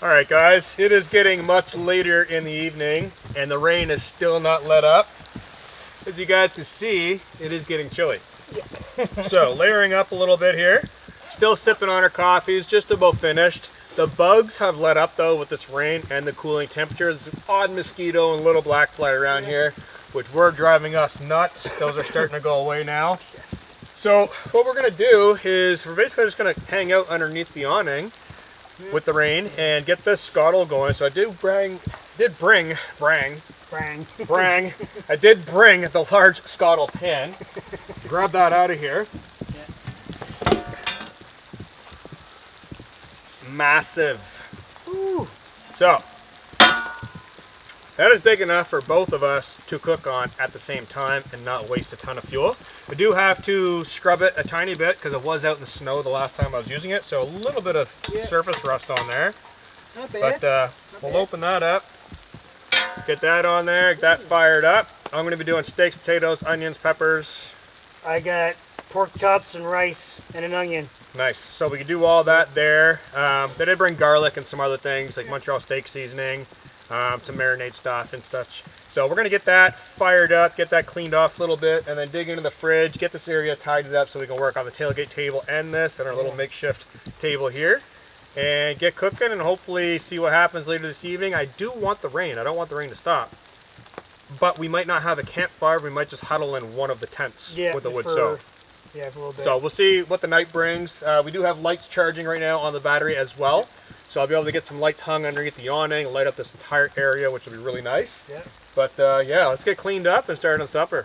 Alright guys, it is getting much later in the evening and the rain is still not let up. As you guys can see, it is getting chilly. Yeah. So layering up a little bit here, still sipping on our coffees, just about finished. The bugs have let up though with this rain and the cooling temperatures. There's an odd mosquito and little black fly around here, which were driving us nuts. Those are starting to go away now. So what we're going to do is we're basically just going to hang out underneath the awning with the rain and get this scotle going. So I did bring the large scotle pan. Grab that out of here. Yeah. Massive. Woo. So that is big enough for both of us to cook on at the same time and not waste a ton of fuel. We do have to scrub it a tiny bit because it was out in the snow the last time I was using it, so a little bit of surface rust on there. Not bad. But we'll open that up, get that on there, get that fired up. I'm going to be doing steaks, potatoes, onions, peppers. I got pork chops and rice and an onion. Nice. So we can do all that there. They did bring garlic and some other things like Montreal steak seasoning. Some marinade stuff and such. So we're going to get that fired up, get that cleaned off a little bit, and then dig into the fridge, get this area tidied up so we can work on the tailgate table and this and our little makeshift table here, and get cooking and hopefully see what happens later this evening. I do want the rain. I don't want the rain to stop. But we might not have a campfire. We might just huddle in one of the tents with the wood stove. Yeah, for a little bit. So we'll see what the night brings. We do have lights charging right now on the battery as well. So I'll be able to get some lights hung underneath the awning and light up this entire area, which will be really nice. Yeah. But yeah, let's get cleaned up and start on supper.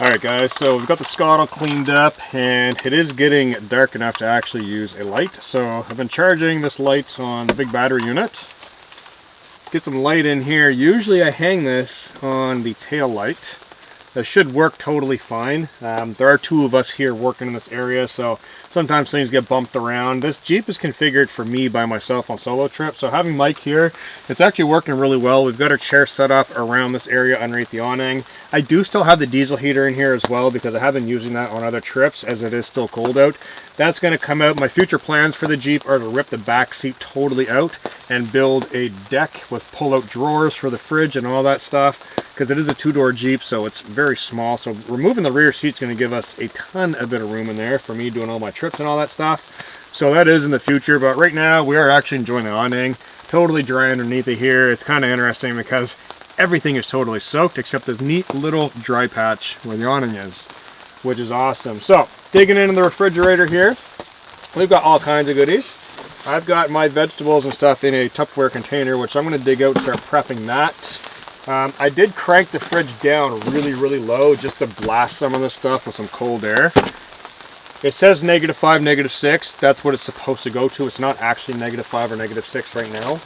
Alright guys, so we've got the scotle cleaned up and it is getting dark enough to actually use a light. So I've been charging this light on the big battery unit. Get some light in here. Usually I hang this on the tail light. That should work totally fine. There are 2 of us here working in this area, so sometimes things get bumped around. This Jeep is configured for me by myself on solo trips, so having Mike here, it's actually working really well. We've got our chair set up around this area underneath the awning. I do still have the diesel heater in here as well because I have been using that on other trips as it is still cold out. That's going to come out. My future plans for the Jeep are to rip the back seat totally out and build a deck with pull-out drawers for the fridge and all that stuff, because it is a 2-door Jeep, so it's very small. So removing the rear seat's going to give us a ton of bit of room in there for me doing all my trips and all that stuff. So that is in the future, but right now we are actually enjoying the awning. Totally dry underneath it here. It's kind of interesting because everything is totally soaked except this neat little dry patch where the awning is, which is awesome. So digging into the refrigerator here, we've got all kinds of goodies. I've got my vegetables and stuff in a Tupperware container, which I'm going to dig out and start prepping that. I did crank the fridge down really, really low just to blast some of this stuff with some cold air. It says -5, -6. That's what it's supposed to go to. It's not actually -5 or -6 right now.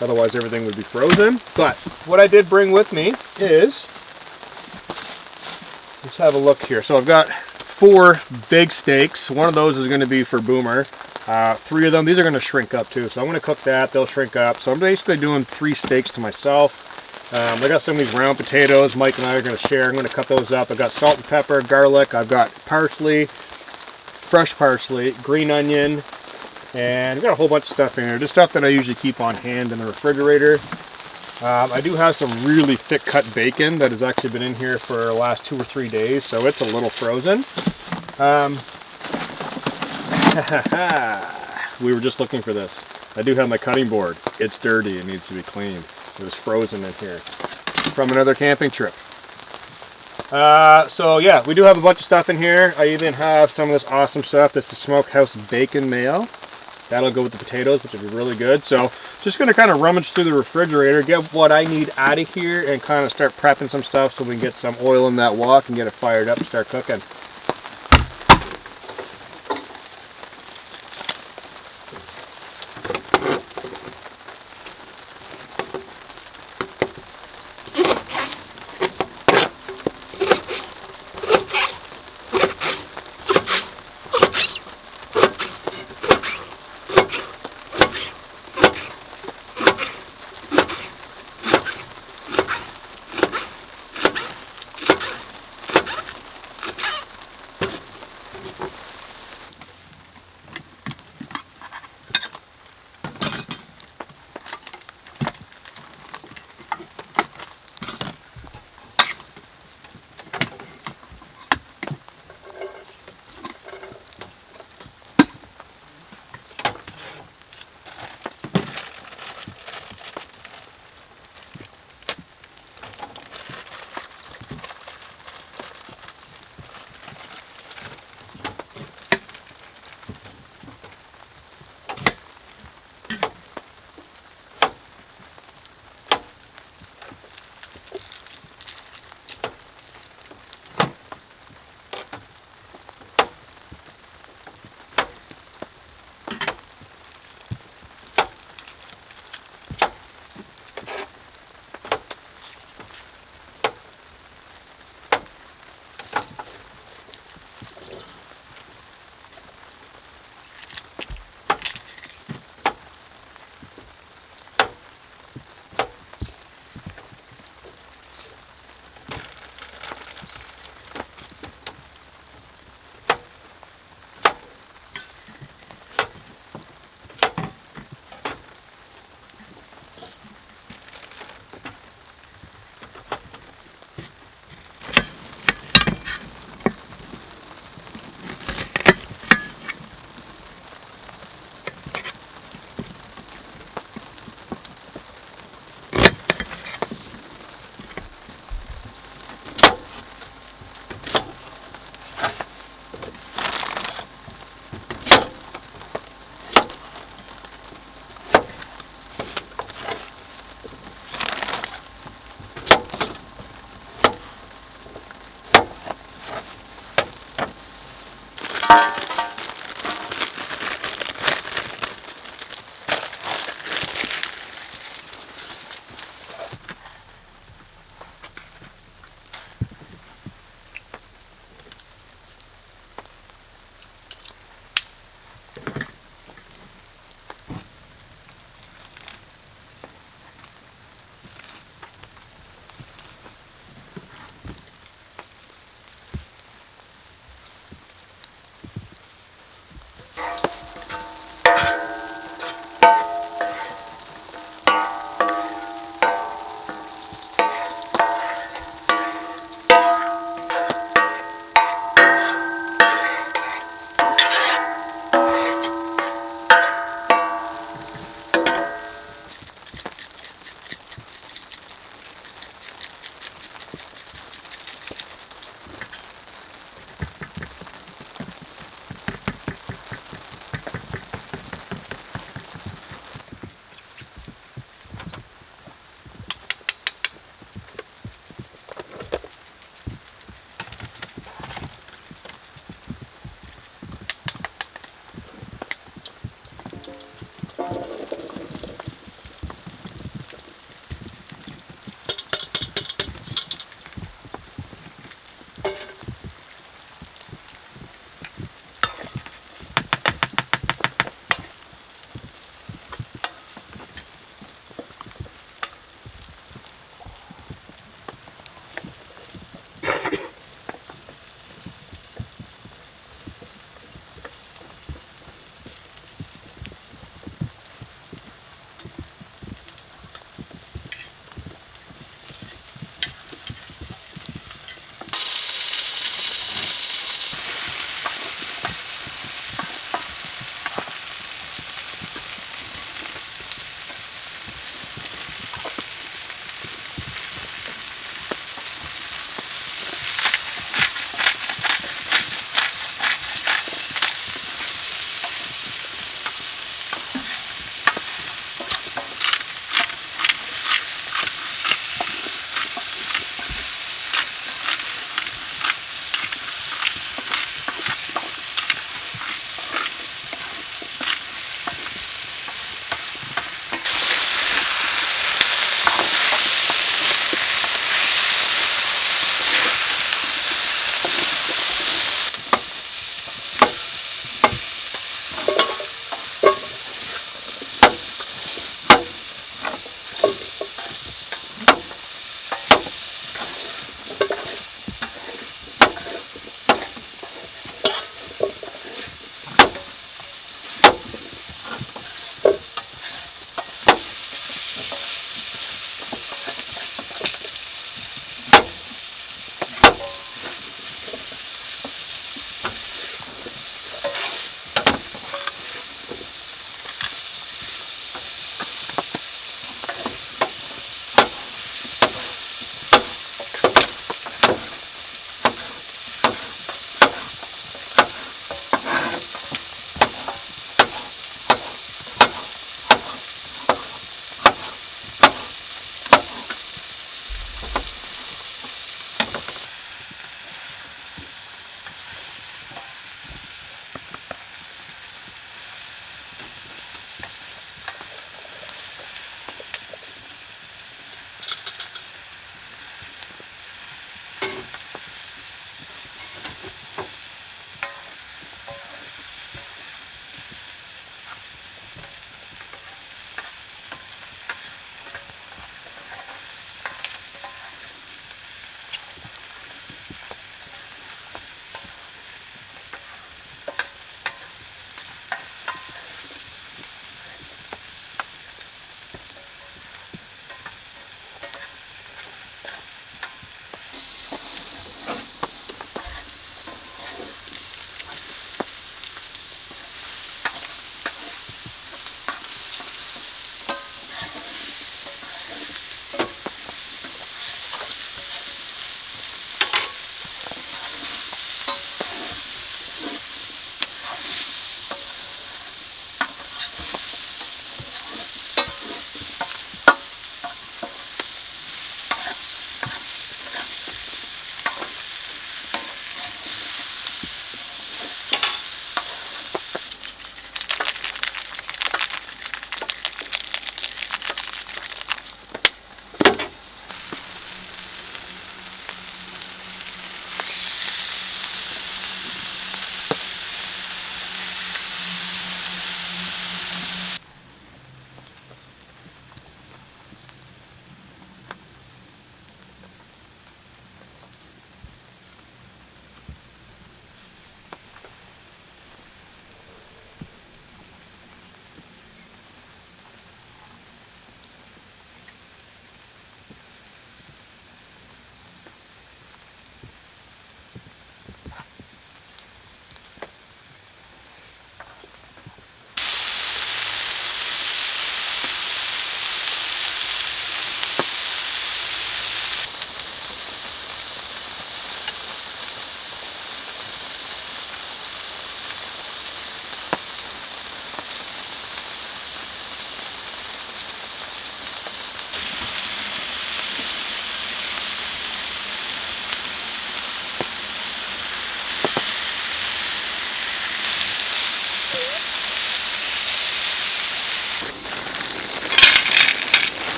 Otherwise everything would be frozen. But what I did bring with me is, let's have a look here. So I've got 4 big steaks. One of those is going to be for Boomer. 3 of them, these are going to shrink up too. So I'm going to cook that, they'll shrink up. So I'm basically doing 3 steaks to myself. I got some of these round potatoes Mike and I are going to share. I'm going to cut those up. I've got salt and pepper, garlic, I've got parsley, fresh parsley, green onion, and I've got a whole bunch of stuff in here. Just stuff that I usually keep on hand in the refrigerator. I do have some really thick cut bacon that has actually been in here for the last 2 or 3 days, so it's a little frozen. We were just looking for this. I do have my cutting board. It's dirty, it needs to be cleaned. It was frozen in here from another camping trip. So yeah, we do have a bunch of stuff in here. I even have some of this awesome stuff. This is smokehouse bacon mayo. That'll go with the potatoes, which will be really good. So just gonna kind of rummage through the refrigerator, get what I need out of here, and kind of start prepping some stuff so we can get some oil in that wok and get it fired up and start cooking.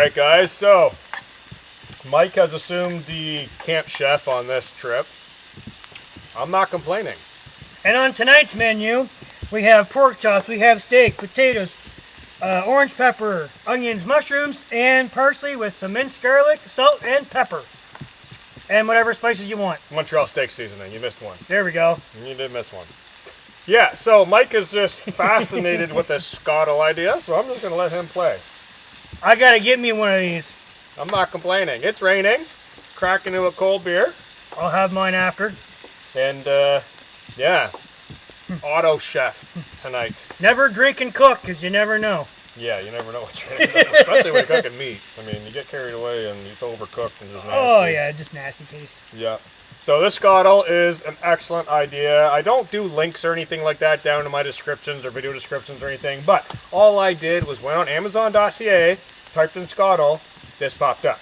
right, guys, so Mike has assumed the camp chef on this trip. I'm not complaining. And on tonight's menu, we have pork chops, we have steak, potatoes, orange pepper, onions, mushrooms, and parsley with some minced garlic, salt, and pepper. And whatever spices you want. Montreal steak seasoning. You missed one. There we go. You did miss one. Yeah, so Mike is just fascinated with this scotle idea, so I'm just going to let him play. I gotta get me one of these. I'm not complaining. It's raining. Cracking into a cold beer. I'll have mine after. And, yeah. Auto chef tonight. Never drink and cook, because you never know. Yeah, you never know what you're going to do, especially when you're cooking meat. I mean, you get carried away and it's overcooked and just nasty. Oh, yeah, just nasty taste. Yeah. So this scotle is an excellent idea. I don't do links or anything like that down in my descriptions or video descriptions or anything, but all I did was went on Amazon.ca, typed in scotle, this popped up.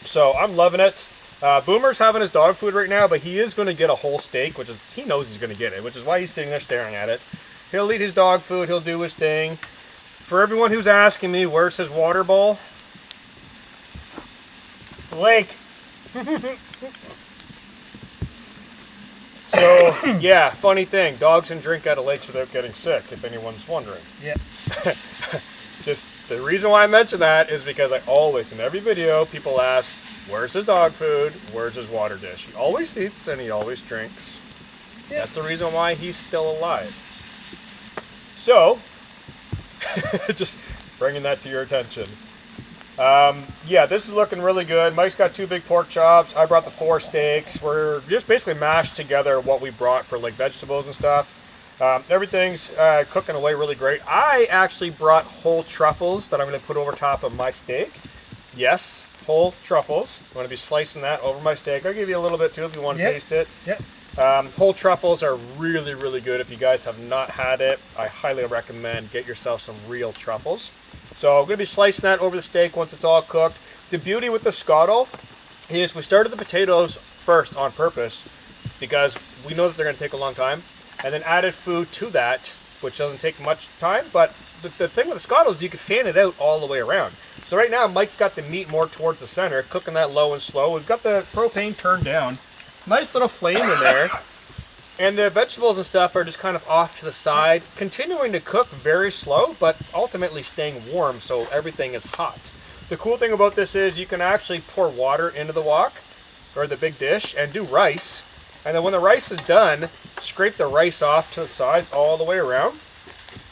So I'm loving it. Boomer's having his dog food right now, but he is going to get a whole steak, which is, he knows he's going to get it, which is why he's sitting there staring at it. He'll eat his dog food, he'll do his thing. For everyone who's asking me, where's his water bowl? Lake. So, yeah, funny thing, dogs can drink out of lakes without getting sick, if anyone's wondering. Yeah. Just the reason why I mention that is because I always, in every video, people ask, where's his dog food? Where's his water dish? He always eats and he always drinks. Yeah. That's the reason why he's still alive. So, just bringing that to your attention. Yeah, this is looking really good. Mike's got 2 big pork chops. I brought the 4 steaks. We're just basically mashed together what we brought for like vegetables and stuff. Everything's cooking away really great. I actually brought whole truffles that I'm going to put over top of my steak. Yes, whole truffles. I'm going to be slicing that over my steak. I'll give you a little bit too if you want to taste it. Yep. Whole truffles are really, really good. If you guys have not had it, I highly recommend get yourself some real truffles. So I'm going to be slicing that over the steak once it's all cooked. The beauty with the scotle is we started the potatoes first on purpose because we know that they're going to take a long time, and then added food to that, which doesn't take much time, but the thing with the scotle is you can fan it out all the way around. So right now Mike's got the meat more towards the center, cooking that low and slow. We've got the propane turned down. Nice little flame in there. And the vegetables and stuff are just kind of off to the side, continuing to cook very slow, but ultimately staying warm so everything is hot. The cool thing about this is you can actually pour water into the wok, or the big dish, and do rice. And then when the rice is done, scrape the rice off to the sides all the way around.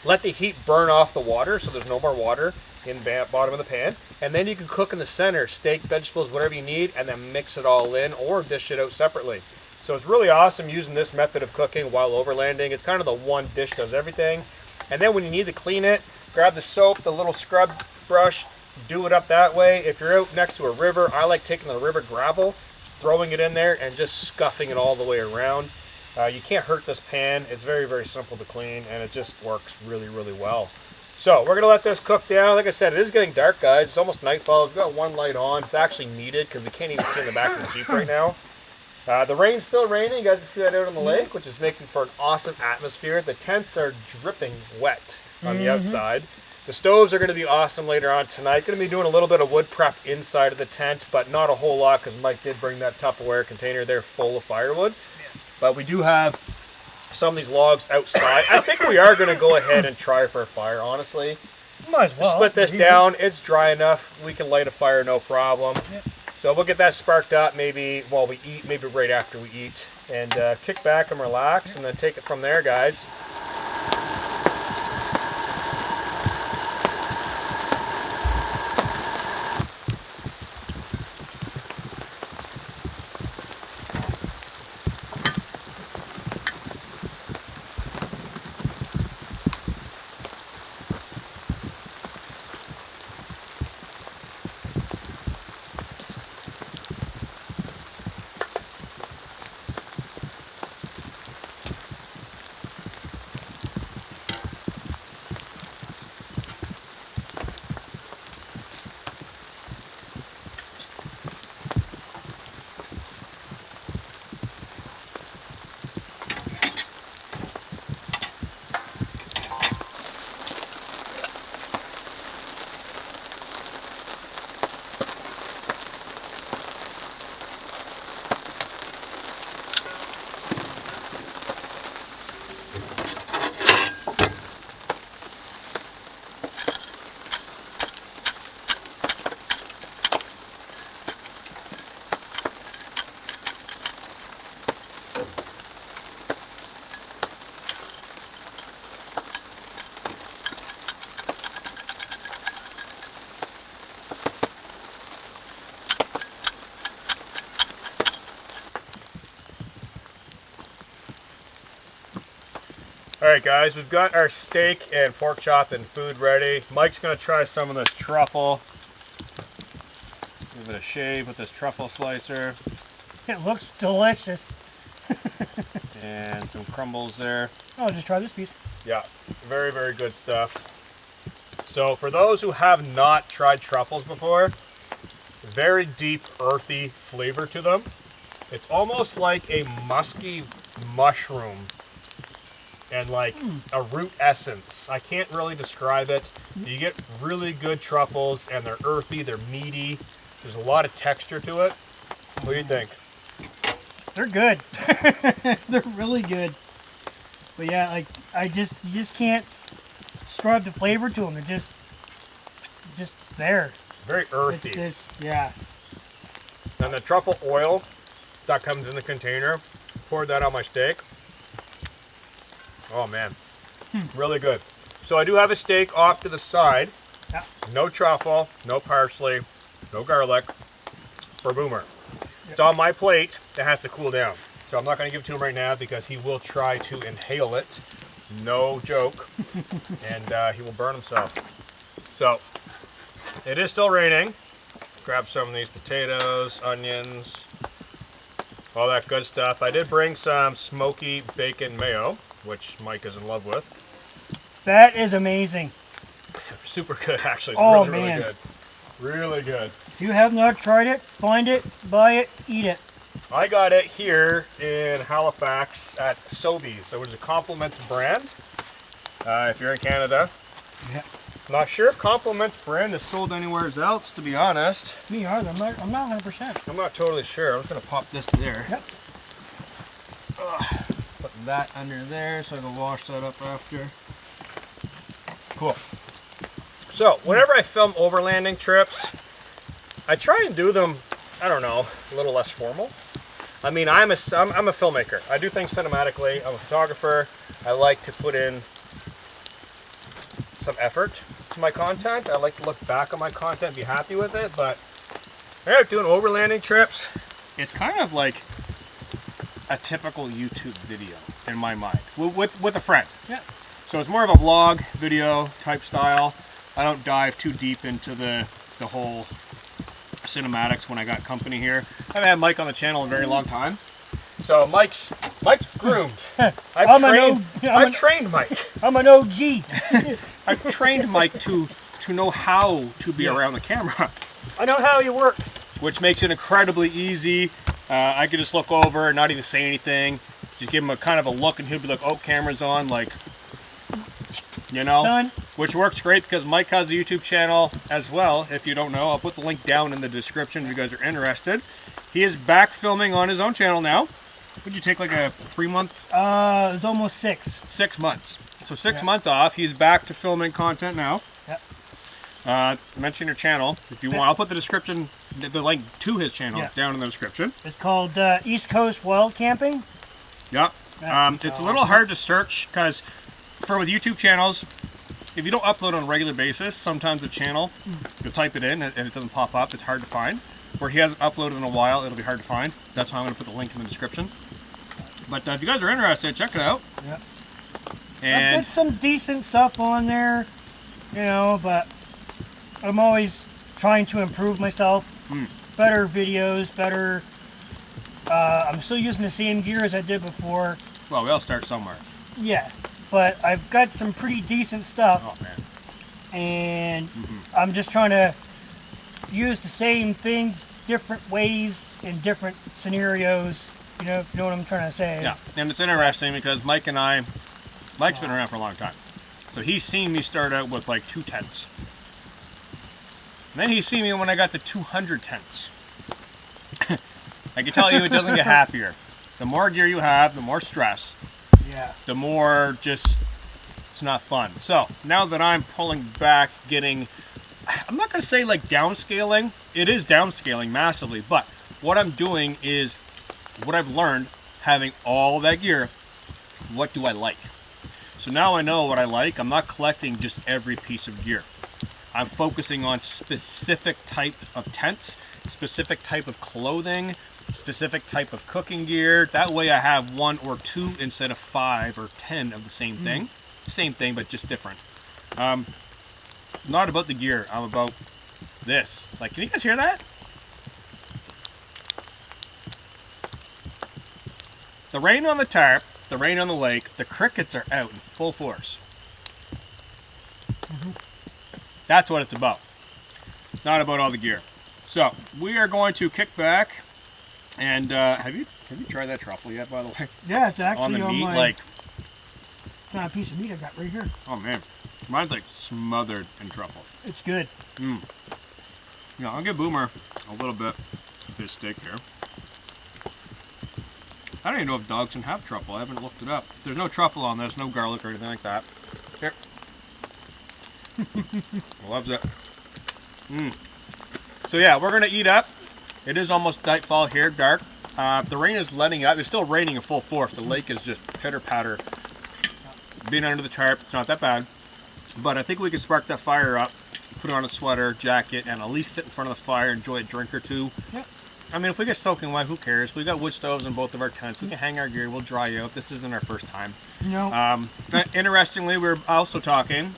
Let the heat burn off the water so there's no more water in the bottom of the pan. And then you can cook in the center, steak, vegetables, whatever you need, and then mix it all in or dish it out separately. So it's really awesome using this method of cooking while overlanding. It's kind of the one dish does everything. And then when you need to clean it, grab the soap, the little scrub brush, do it up that way. If you're out next to a river, I like taking the river gravel, throwing it in there, and just scuffing it all the way around. You can't hurt this pan. It's very, very simple to clean, and it just works really, really well. So we're going to let this cook down. Like I said, it is getting dark, guys. It's almost nightfall. We've got one light on. It's actually needed because we can't even see in the back of the Jeep right now. The rain's still raining. You guys can see that out on the lake, which is making for an awesome atmosphere. The tents are dripping wet on the outside. The stoves are going to be awesome later on tonight. Going to be doing a little bit of wood prep inside of the tent, but not a whole lot because Mike did bring that Tupperware container there full of firewood. Yeah. But we do have some of these logs outside. I think we are going to go ahead and try for a fire, honestly. Might as well. Split this down. It's dry enough. We can light a fire, no problem. Yeah. So we'll get that sparked up maybe while we eat, maybe right after we eat, and kick back and relax, and then take it from there, guys. All right, guys, we've got our steak and pork chop and food ready. Mike's gonna try some of this truffle. Give it a shave with this truffle slicer. It looks delicious. And some crumbles there. Oh, just try this piece. Yeah, very, very good stuff. So for those who have not tried truffles before, very deep, earthy flavor to them. It's almost like a musky mushroom and like a root essence. I can't really describe it. You get really good truffles and they're earthy, they're meaty. There's a lot of texture to it. What do you think? They're good. They're really good. But yeah, like you just can't describe the flavor to them. They're just there. Very earthy. Yeah. And the truffle oil that comes in the container, poured that on my steak. Oh man, really good. So I do have a steak off to the side. Yeah. No truffle, no parsley, no garlic for Boomer. It's on my plate. It has to cool down. So I'm not going to give it to him right now because he will try to inhale it. No joke. And he will burn himself. So it is still raining. Grab some of these potatoes, onions, all that good stuff. I did bring some smoky bacon mayo, which Mike is in love with. That is amazing. Super good, actually. Oh, really, man. really good. Really good. If you have not tried it, find it, buy it, eat it. I got it here in Halifax at Sobeys. So it's a Compliments brand. If you're in Canada. Yeah. Not sure if Compliments brand is sold anywhere else, to be honest. Me either. I'm not 100%. I'm not totally sure. I'm just going to pop this there. Yep. Put that under there so I can wash that up after. Cool. So, whenever I film overlanding trips, I try and do them, I don't know, a little less formal. I mean, I'm a filmmaker. I do things cinematically. I'm a photographer. I like to put in some effort to my content. I like to look back on my content, be happy with it, but doing overlanding trips, it's kind of like a typical YouTube video in my mind, with a friend. Yeah. So it's more of a vlog video type style. I don't dive too deep into the whole cinematics when I got company here. I haven't had Mike on the channel in a very long time. So Mike's groomed. I've trained Mike. I'm an OG. I've trained Mike to know how to be around the camera. I know how he works. Which makes it incredibly easy. I could just look over and not even say anything. Just give him a kind of a look and he'll be like, oh, camera's on, like, you know. Done. Which works great because Mike has a YouTube channel as well. If you don't know, I'll put the link down in the description if you guys are interested. He is back filming on his own channel now. Would you take like a 3-month? It's almost 6. 6 months. So 6 months off. He's back to filming content now. Yep. Mention your channel if you want. I'll put the description, the link to his channel down in the description. It's called East Coast Wild Camping. Yep. It's a little hard to search because with YouTube channels, if you don't upload on a regular basis, sometimes the channel, you'll type it in and it doesn't pop up. It's hard to find. Where he hasn't uploaded in a while, it'll be hard to find. That's why I'm going to put the link in the description. But if you guys are interested, check it out. Yep. And I've got some decent stuff on there, you know, but I'm always trying to improve myself. Better videos, better. I'm still using the same gear as I did before. well, we all start somewhere. Yeah, but I've got some pretty decent stuff. Oh man. And I'm just trying to use the same things different ways in different scenarios. You know what I'm trying to say? Yeah, and it's interesting because Mike's been around for a long time. So he's seen me start out with like 2 tents. And then he's seen me when I got to 200 tents. I can tell you it doesn't get happier. The more gear you have, the more stress. Yeah. The more just, it's not fun. So now that I'm pulling back, I'm not going to say like downscaling. It is downscaling massively, but what I'm doing is what I've learned having all that gear. What do I like? So now I know what I like. I'm not collecting just every piece of gear. I'm focusing on specific type of tents, specific type of clothing, specific type of cooking gear. That way I have 1 or 2 instead of 5 or 10 of the same thing. Same thing, but just different. Not about the gear, I'm about this. Like, can you guys hear that? The rain on the tarp, the rain on the lake, the crickets are out in full force. That's what it's about. Not about all the gear. So we are going to kick back, and have you tried that truffle yet? By the way, yeah, it's actually on the meat, my like kind of piece of meat I got right here. Oh man, mine's like smothered in truffle. It's good. Yeah, I'll give Boomer a little bit of his steak here. I don't even know if dogs can have truffle. I haven't looked it up. There's no truffle on this, no garlic or anything like that. Here. Loves it. So yeah, we're gonna eat up. It is almost nightfall here, dark. The rain is letting up. It's still raining in full force. The lake is just pitter patter. Being under the tarp, it's not that bad. But I think we can spark that fire up, put on a sweater, jacket, and at least sit in front of the fire, enjoy a drink or two. Yep. I mean, if we get soaking wet, who cares? We got wood stoves in both of our tents. We can hang our gear. We'll dry out. This isn't our first time. No. Interestingly, we're also talking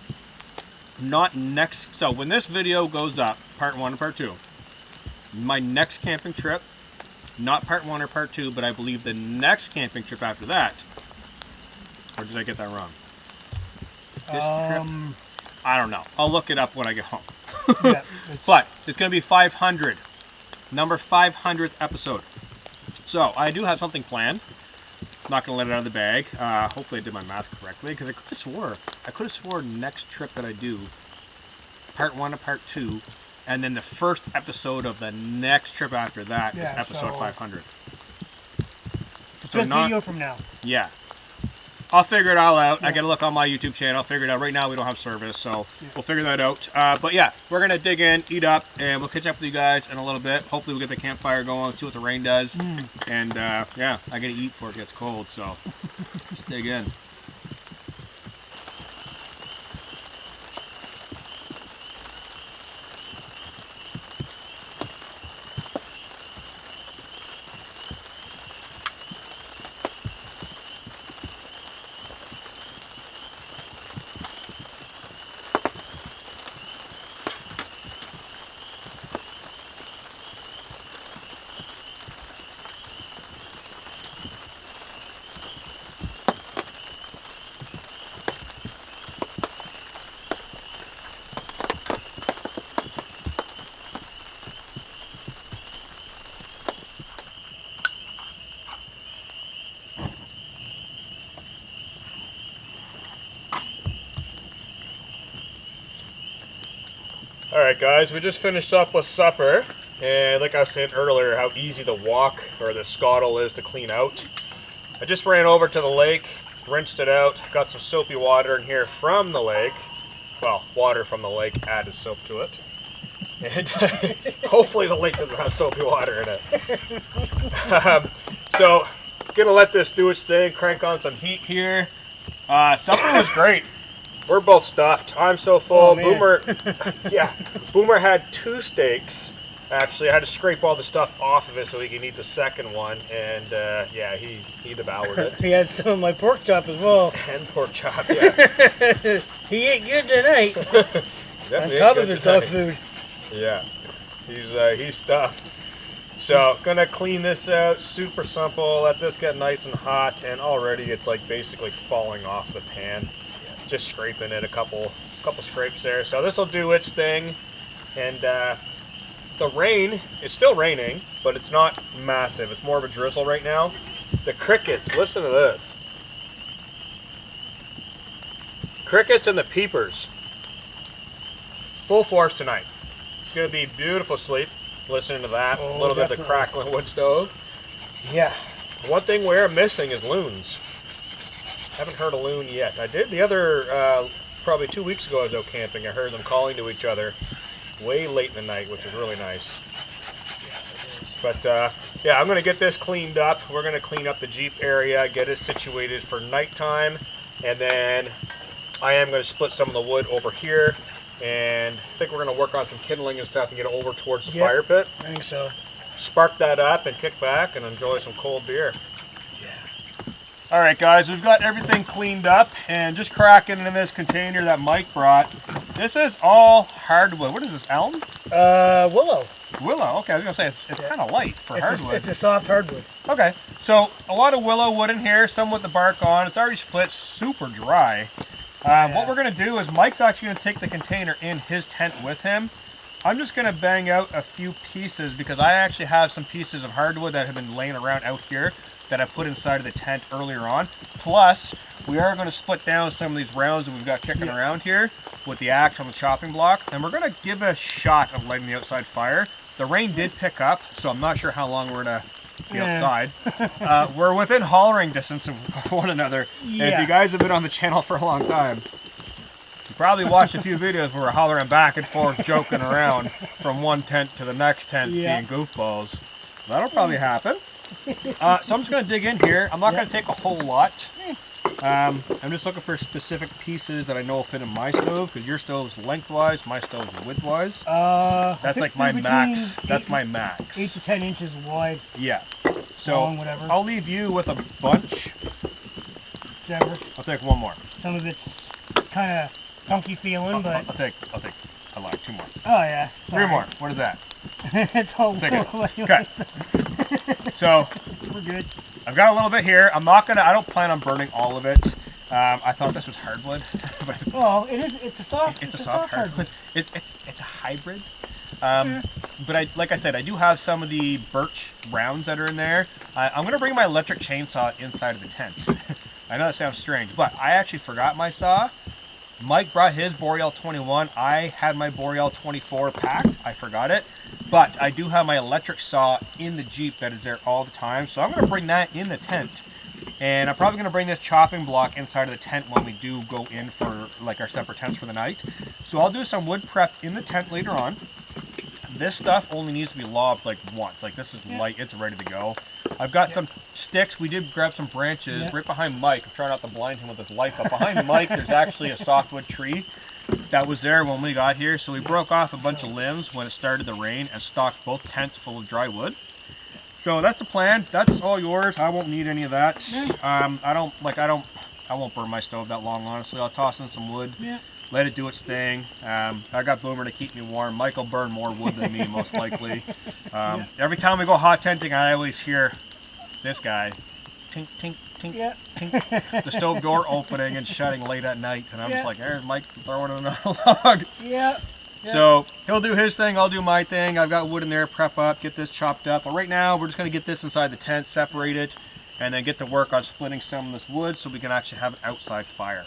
not next. So when this video goes up, part 1 and part 2, my next camping trip, not part 1 or part 2, but I believe the next camping trip after that. Or did I get that wrong? This trip? I don't know. I'll look it up when I get home. Yeah, but it's going to be 500. Number 500th episode. So I do have something planned. I'm not going to let it out of the bag. Hopefully I did my math correctly, because I could have swore next trip that I do, part 1 and part 2, and then the first episode of the next trip after that is episode 500. So just video from now. Yeah. I'll figure it all out. I gotta look on my YouTube channel. I'll figure it out. Right now we don't have service, so we'll figure that out. But yeah, we're gonna dig in, eat up, and we'll catch up with you guys in a little bit. Hopefully we'll get the campfire going, see what the rain does. And yeah, I gotta eat before it gets cold, so let's dig in. Alright guys, we just finished up with supper, and like I was saying earlier, how easy the walk or the scotle is to clean out. I just ran over to the lake, rinsed it out, got some soapy water in here from the lake. Well, water from the lake, added soap to it. And hopefully the lake doesn't have soapy water in it. So, gonna let this do its thing, crank on some heat here. Supper was great. We're both stuffed. I'm so full. Oh, Boomer, yeah, Boomer had 2 steaks. Actually, I had to scrape all the stuff off of it so he could eat the second one, and yeah, he devoured it. He had some of my pork chop as well. And pork chop, yeah. He ate good tonight. On top of his dog food. Yeah, he's stuffed. So, gonna clean this out, super simple, let this get nice and hot, and already it's like basically falling off the pan. Just scraping it, a couple scrapes there. So this will do its thing, and the rain, it's still raining, but it's not massive. It's more of a drizzle right now. The crickets, listen to this. Crickets and the peepers. Full force tonight. It's gonna be beautiful sleep, listening to that. A little bit of the crackling wood stove. Yeah. One thing we're missing is loons. Haven't heard a loon yet. I did the other, probably 2 weeks ago I was out camping. I heard them calling to each other way late in the night, which is really nice. But yeah, I'm going to get this cleaned up. We're going to clean up the Jeep area, get it situated for nighttime, and then I am going to split some of the wood over here, and I think we're going to work on some kindling and stuff and get it over towards the fire pit. I think so. spark that up and kick back and enjoy some cold beer. All right, guys, we've got everything cleaned up and just cracking into this container that Mike brought. This is all hardwood. What is this, elm? Willow. Willow. Okay, I was gonna say it's kind of light for hardwood. It's a soft hardwood. Okay, so a lot of willow wood in here, some with the bark on. It's already split, super dry. What we're gonna do is Mike's actually gonna take the container in his tent with him. I'm just gonna bang out a few pieces because I actually have some pieces of hardwood that have been laying around out here that I put inside of the tent earlier on. Plus, we are going to split down some of these rounds that we've got kicking around here with the axe on the chopping block, and we're going to give a shot of lighting the outside fire. The rain did pick up, so I'm not sure how long we're going to be outside. We're within hollering distance of one another, and if you guys have been on the channel for a long time, you probably watched a few videos where we're hollering back and forth, joking around from one tent to the next tent, being goofballs. That'll probably happen. So I'm just going to dig in here. I'm not going to take a whole lot. I'm just looking for specific pieces that I know will fit in my stove, because your stove's lengthwise, my stove's widthwise. That's like my max. That's my max. 8 to 10 inches wide. Yeah. So long, whatever. I'll leave you with a bunch. Whatever. I'll take one more. Some of it's kind of funky feeling, but I lied, 2 more. Oh yeah. Sorry. 3 more. What is that? It's all take it. Okay. So we're good. I've got a little bit here. I don't plan on burning all of it. I thought this was hardwood. But well, it's a soft hardwood. It's a hybrid. But like I said, I do have some of the birch rounds that are in there. I'm going to bring my electric chainsaw inside of the tent. I know that sounds strange, but I actually forgot my saw. Mike brought his Boreal 21. I had my Boreal 24 packed. I forgot it. But I do have my electric saw in the Jeep that is there all the time. So I'm going to bring that in the tent. And I'm probably going to bring this chopping block inside of the tent when we do go in for like our separate tents for the night. So I'll do some wood prep in the tent later on. This stuff only needs to be lobbed like once. Like this is light, it's ready to go. I've got some sticks. We did grab some branches right behind Mike. I'm trying not to blind him with his light, but behind Mike there's actually a softwood tree that was there when we got here. So we broke off a bunch of limbs when it started to rain and stocked both tents full of dry wood. So that's the plan. That's all yours. I won't need any of that. I won't burn my stove that long, honestly. I'll toss in some wood. Let it do its thing. I got Boomer to keep me warm. Mike will burn more wood than me, most likely. Every time we go hot tenting, I always hear this guy, tink, tink, tink, tink, the stove door opening and shutting late at night. And I'm just like, there's Mike throwing in another log. So he'll do his thing, I'll do my thing. I've got wood in there, prep up, get this chopped up. But right now, we're just going to get this inside the tent, separate it, and then get to work on splitting some of this wood so we can actually have an outside fire.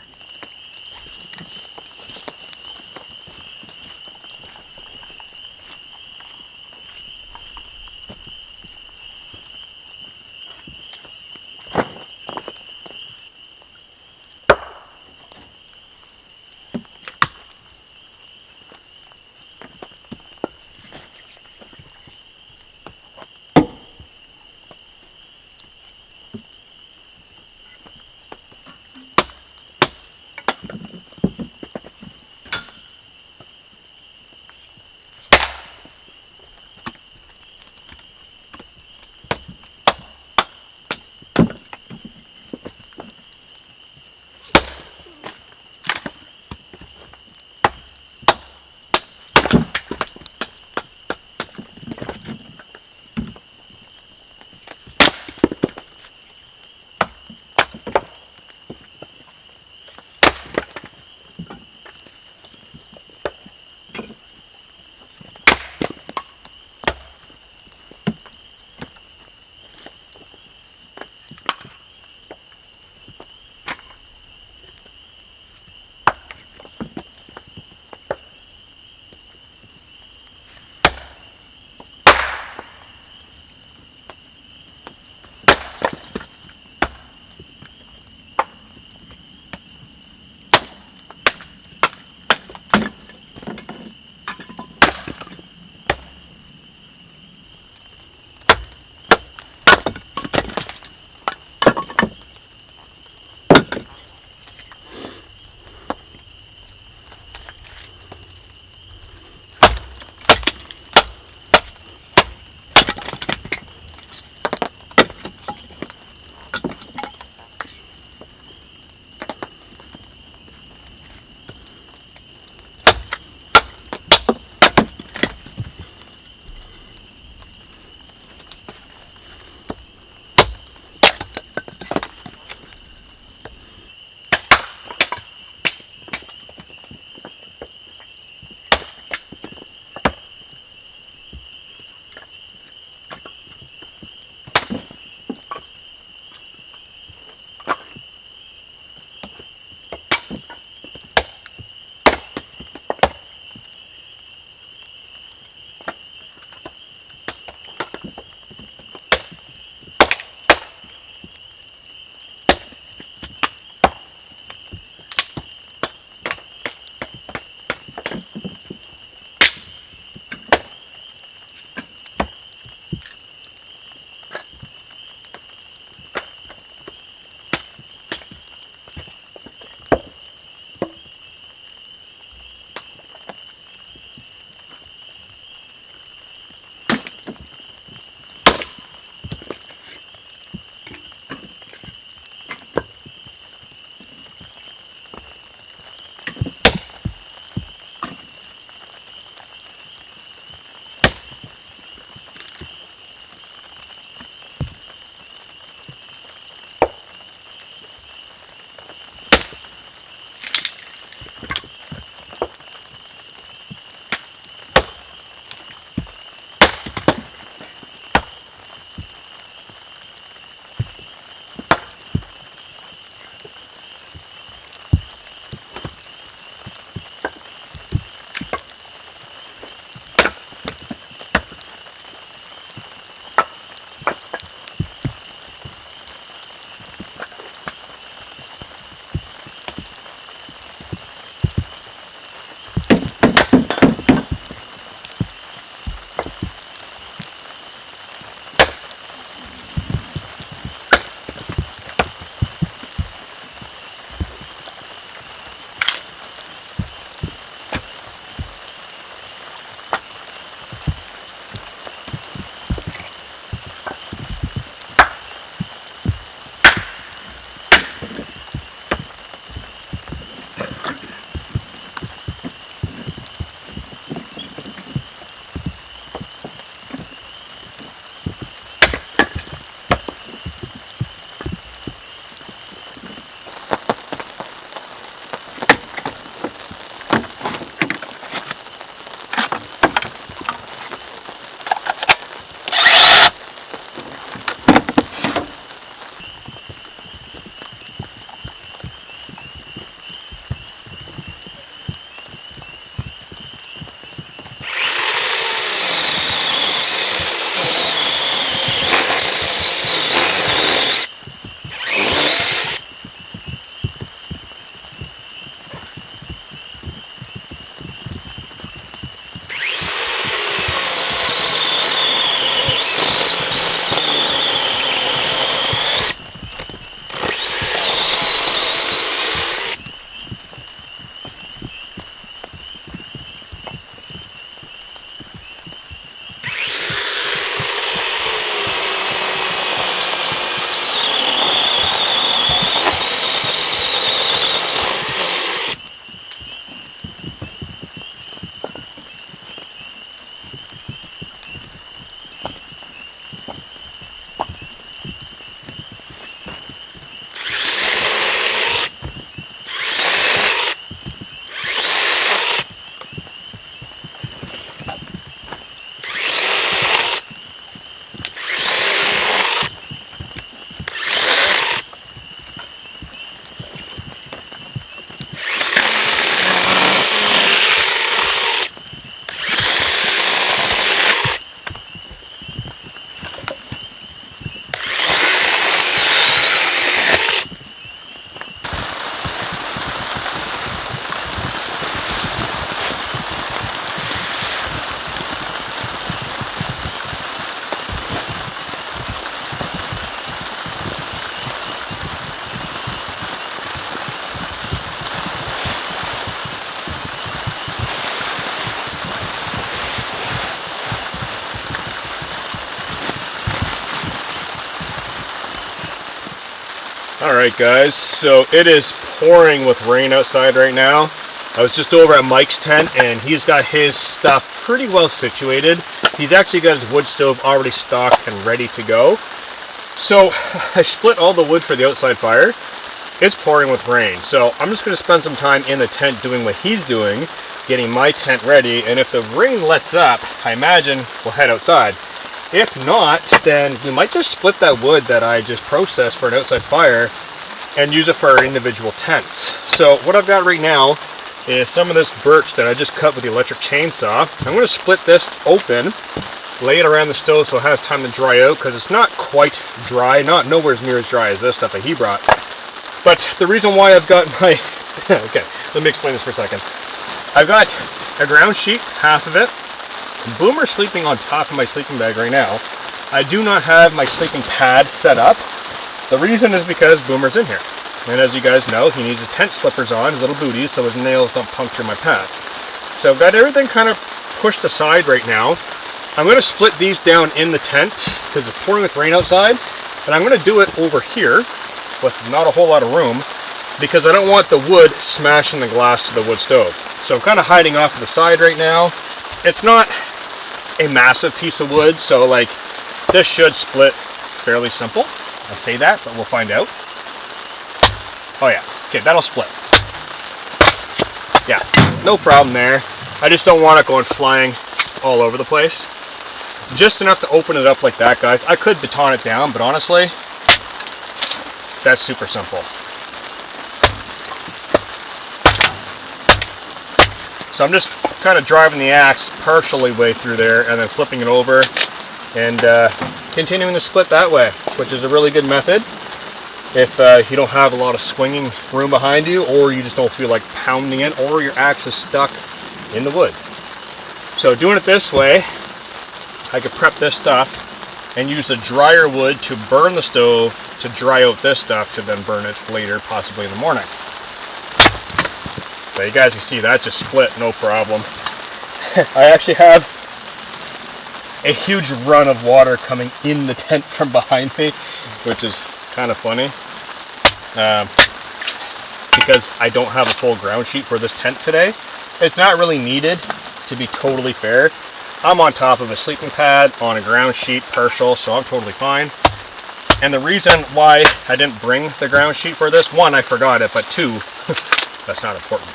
Alright guys, so it is pouring with rain outside right now. I was just over at Mike's tent and he's got his stuff pretty well situated. He's actually got his wood stove already stocked and ready to go. So I split all the wood for the outside fire. It's pouring with rain, so I'm just going to spend some time in the tent doing what he's doing, getting my tent ready, and if the rain lets up, I imagine we'll head outside. If not, then we might just split that wood that I just processed for an outside fire and use it for our individual tents. So what I've got right now is some of this birch that I just cut with the electric chainsaw. I'm going to split this open, lay it around the stove so it has time to dry out, because it's not quite dry, not nowhere near as dry as this stuff that he brought. But the reason why I've got my okay, let me explain this for a second. I've got a ground sheet, half of it. Boomer's sleeping on top of my sleeping bag right now. I do not have my sleeping pad set up. The reason is because Boomer's in here. And as you guys know, he needs his tent slippers on, his little booties, so his nails don't puncture my pad. So I've got everything kind of pushed aside right now. I'm going to split these down in the tent because it's pouring with rain outside. And I'm going to do it over here with not a whole lot of room because I don't want the wood smashing the glass to the wood stove. So I'm kind of hiding off to the side right now. It's not a massive piece of wood, so like this should split fairly simple. I say that, but we'll find out. Oh yeah, okay, that'll split. Yeah, no problem there. I just don't want it going flying all over the place. Just enough to open it up like that, guys. I could baton it down, but honestly, that's super simple. So I'm just kind of driving the axe partially way through there and then flipping it over and continuing to split that way, which is a really good method if you don't have a lot of swinging room behind you, or you just don't feel like pounding it, or your axe is stuck in the wood. So doing it this way, I could prep this stuff and use the drier wood to burn the stove to dry out this stuff to then burn it later, possibly in the morning. So you guys can see that just split, no problem. I actually have a huge run of water coming in the tent from behind me, which is kind of funny. Because I don't have a full ground sheet for this tent today. It's not really needed, to be totally fair. I'm on top of a sleeping pad on a ground sheet partial, so I'm totally fine. And the reason why I didn't bring the ground sheet for this, one, I forgot it, but two, that's not important.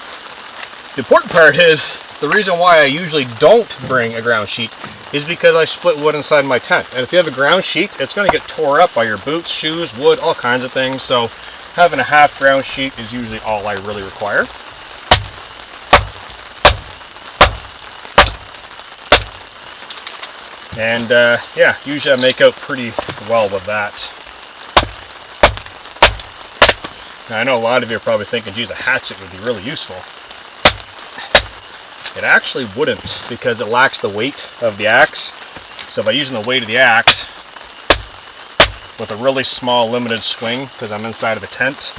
The important part is, the reason why I usually don't bring a ground sheet is because I split wood inside my tent. And if you have a ground sheet, it's going to get tore up by your boots, shoes, wood, all kinds of things. So having a half ground sheet is usually all I really require. And yeah, usually I make out pretty well with that. Now, I know a lot of you are probably thinking, geez, a hatchet would be really useful. It actually wouldn't, because it lacks the weight of the axe. So by using the weight of the axe with a really small limited swing, because I'm inside of a tent,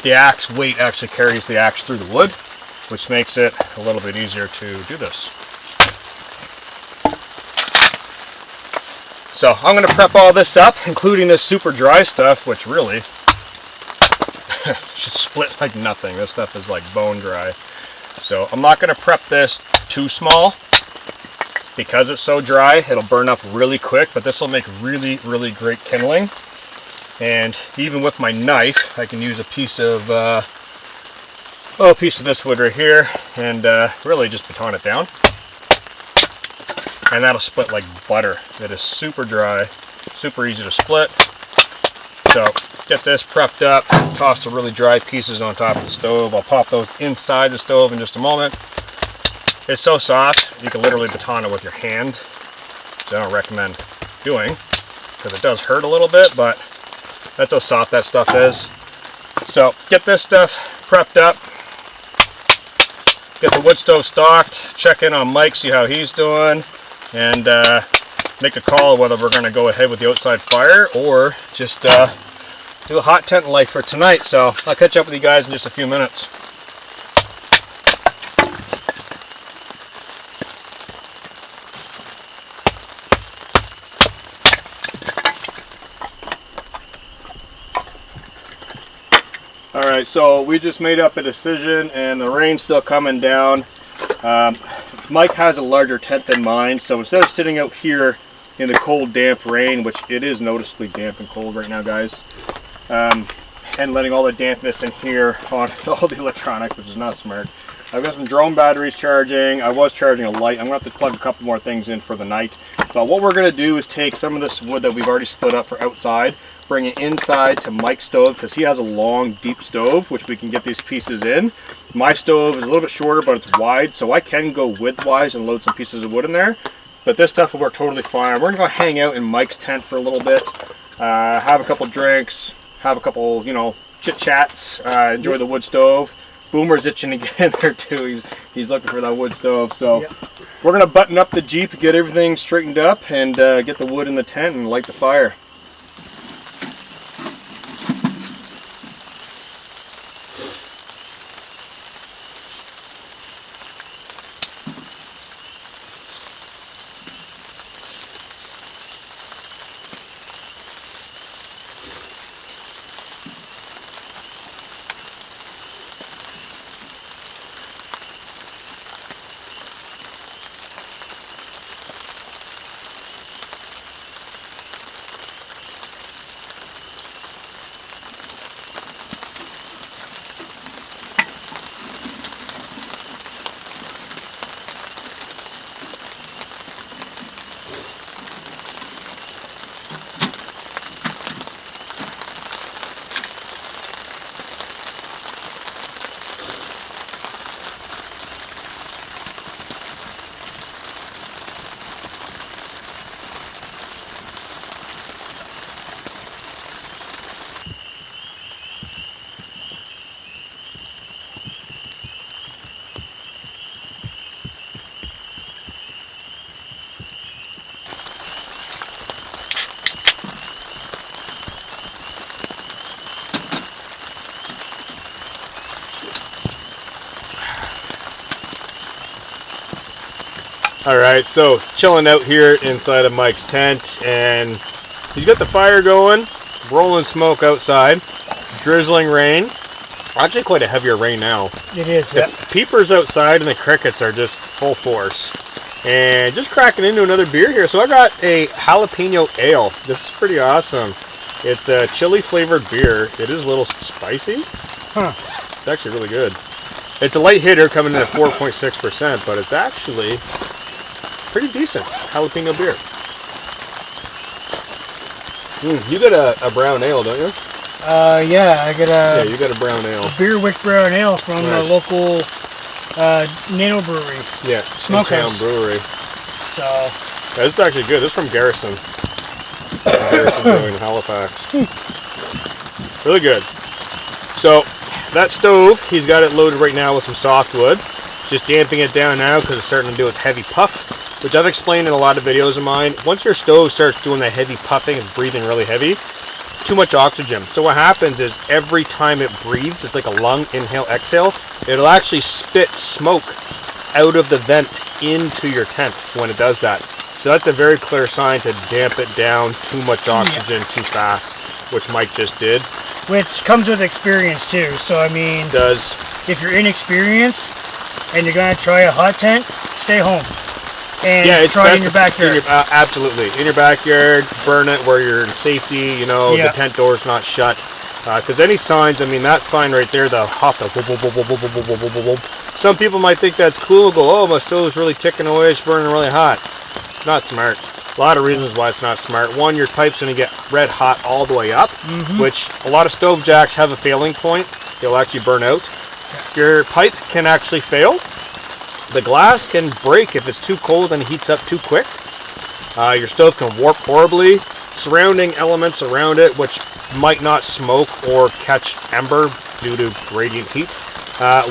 the axe weight actually carries the axe through the wood, which makes it a little bit easier to do this. So I'm going to prep all this up, including this super dry stuff, which really should split like nothing. This stuff is like bone dry. So I'm not going to prep this too small because it's so dry. It'll burn up really quick, but this will make really, really great kindling. And even with my knife, I can use a piece of this wood right here and really just baton it down. And that'll split like butter. It is super dry, super easy to split. So get this prepped up, toss the really dry pieces on top of the stove. I'll pop those inside the stove in just a moment. It's so soft, you can literally baton it with your hand, which I don't recommend doing because it does hurt a little bit, but that's how soft that stuff is. So get this stuff prepped up, get the wood stove stocked, check in on Mike, see how he's doing, and make a call whether we're going to go ahead with the outside fire or just do a hot tent life for tonight. So I'll catch up with you guys in just a few minutes. All right, so we just made up a decision, and the rain's still coming down. Mike has a larger tent than mine, so instead of sitting out here in the cold, damp rain, which it is noticeably damp and cold right now, guys, and letting all the dampness in here on all the electronics, which is not smart. I've got some drone batteries charging. I was charging a light. I'm gonna have to plug a couple more things in for the night. But what we're gonna do is take some of this wood that we've already split up for outside, bring it inside to Mike's stove, because he has a long, deep stove, which we can get these pieces in. My stove is a little bit shorter, but it's wide, so I can go widthwise and load some pieces of wood in there. But this stuff will work totally fine. We're gonna go hang out in Mike's tent for a little bit, have a couple drinks, have a couple, you know, chit-chats, enjoy the wood stove. Boomer's itching to get in there too. He's looking for that wood stove. So we're gonna button up the Jeep, get everything straightened up, and get the wood in the tent and light the fire. All right, so chilling out here inside of Mike's tent, and he's got the fire going, rolling smoke outside, drizzling rain. Actually quite a heavier rain now. It is, The peepers outside and the crickets are just full force. And just cracking into another beer here. So I got a jalapeno ale. This is pretty awesome. It's a chili flavored beer. It is a little spicy. It's actually really good. It's a light hitter coming in at 4.6%, but it's actually pretty decent jalapeno beer. You got a brown ale, don't you? Yeah, I got Yeah, you got a brown ale. a beer wick brown ale from the local Nano Brewery. Yeah, Smokehouse Town Brewery. So Yeah, this is actually good. This is from Garrison. Garrison Brewing in Halifax. Really good. So that stove, he's got it loaded right now with some softwood. Just damping it down now because it's starting to do its heavy puff, which I've explained in a lot of videos of mine. Once your stove starts doing that heavy puffing, it's breathing really heavy, too much oxygen. So what happens is every time it breathes, it's like a lung inhale exhale, it'll actually spit smoke out of the vent into your tent when it does that. So that's a very clear sign to damp it down. Too much oxygen too fast, which Mike just did. which comes with experience too. So I mean, Does. if you're inexperienced and you're gonna try a hot tent, stay home and Yeah, it's try it best in your backyard. Absolutely. In your backyard, burn it where you're in safety, you know, Yeah. the tent door's not shut. Because any signs, I mean, that sign right there, the huff, the whoop, whoop, whoop, whoop, whoop, whoop, whoop, whoop, whoop. Some people might think that's cool, go, oh, my stove's really ticking away, it's burning really hot. Not smart. A lot of reasons why it's not smart. One, your pipe's going to get red hot all the way up, which a lot of stove jacks have a failing point. They'll actually burn out. Your pipe can actually fail. The glass can break if it's too cold and it heats up too quick. Your stove can warp horribly. Surrounding elements around it, which might not smoke or catch ember due to radiant heat.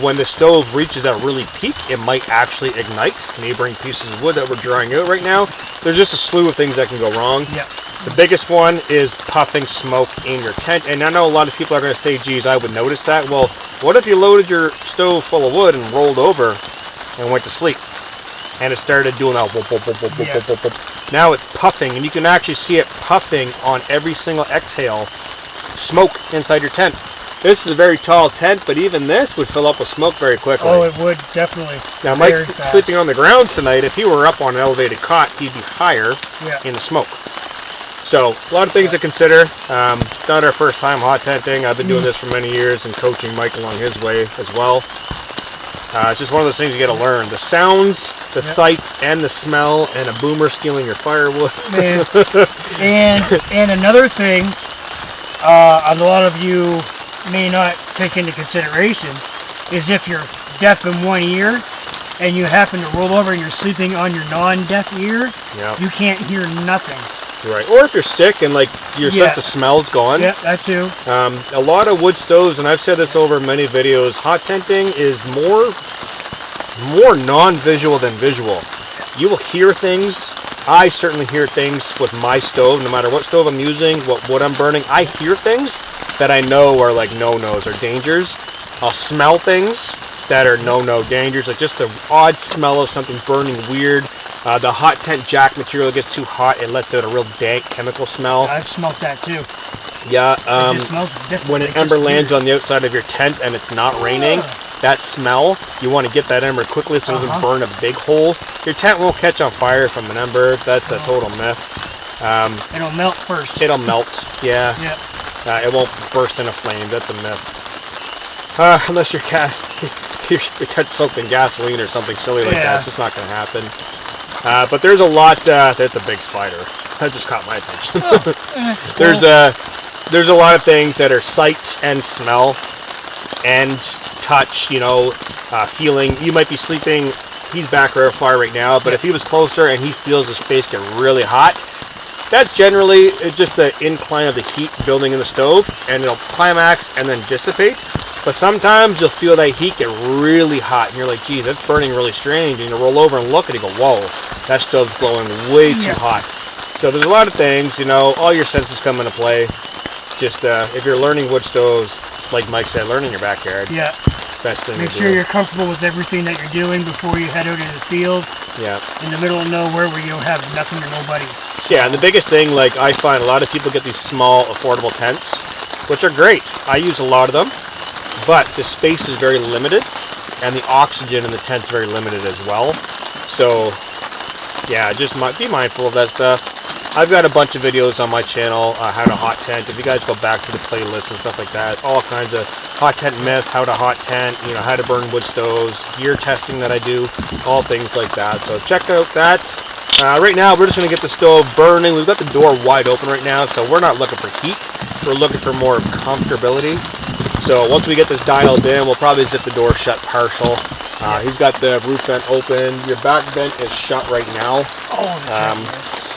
When the stove reaches that really peak, it might actually ignite neighboring pieces of wood that we're drying out right now. There's just a slew of things that can go wrong. Yeah. The biggest one is puffing smoke in your tent. And I know a lot of people are going to say, geez, I would notice that. Well, what if you loaded your stove full of wood and rolled over and went to sleep? And it started doing that whoop, whoop, whoop, whoop, whoop, whoop, whoop. Now it's puffing, and you can actually see it puffing on every single exhale. Smoke inside your tent. This is a very tall tent, but even this would fill up with smoke very quickly. Oh, it would, definitely. Now, Mike's sleeping on the ground tonight. If he were up on an elevated cot, he'd be higher in the smoke. So, a lot of things to consider. It's not our first time hot tenting. I've been doing this for many years and coaching Mike along his way as well. It's just one of those things you got to learn. The sounds, the sights, and the smell, and a boomer stealing your firewood. Man. and another thing, a lot of you may not take into consideration is if you're deaf in one ear and you happen to roll over and you're sleeping on your non-deaf ear, you can't hear nothing. Right. Or if you're sick and like your sense of smell's gone. Yeah, that too. A lot of wood stoves, and I've said this over many videos, hot tenting is more non-visual than visual. You will hear things. I certainly hear things with my stove, no matter what stove I'm using, what wood I'm burning. I hear things that I know are like no-nos or dangers. I'll smell things that are no-no dangers, like just the odd smell of something burning weird. The hot tent jack material gets too hot, it lets out a real dank chemical smell. I've smelled that too. Yeah, it just smells different. when an ember lands on the outside of your tent and it's not raining, that smell, you want to get that ember quickly so it doesn't burn a big hole. Your tent won't catch on fire from an ember. That's a total myth. It'll melt first. It'll melt, yeah. It won't burst into flame. That's a myth. Unless your tent's soaked in gasoline or something silly like that. It's just not going to happen. But there's a lot. That's a big spider. That just caught my attention. There's a lot of things that are sight and smell and touch. You know, feeling. You might be sleeping. He's back around fire right now, but if he was closer and he feels his face get really hot, that's generally just the incline of the heat building in the stove, and it'll climax and then dissipate. But sometimes you'll feel that heat get really hot, and you're like, geez, that's burning really strange. And you roll over and look, and you go, whoa, that stove's glowing way too hot. So there's a lot of things, you know, all your senses come into play. Just if you're learning wood stoves, like Mike said, learn in your backyard. Yeah. Best thing Make to sure do. you're comfortable with everything that you're doing before you head out into the field. Yeah. In the middle of nowhere where you have nothing or nobody. Yeah, and the biggest thing, like I find a lot of people get these small, affordable tents, which are great. I use a lot of them, but the space is very limited, and the oxygen in the tent's very limited as well. So, yeah, just be mindful of that stuff. I've got a bunch of videos on my channel, how to hot tent. If you guys go back to the playlist and stuff like that, all kinds of hot tent myths, how to hot tent, you know, how to burn wood stoves, gear testing that I do, all things like that. So check out that. Right now, we're just going to get the stove burning. We've got the door wide open right now, so we're not looking for heat. We're looking for more comfortability. So once we get this dialed in, we'll probably zip the door shut partial. He's got the roof vent open. Your back vent is shut right now.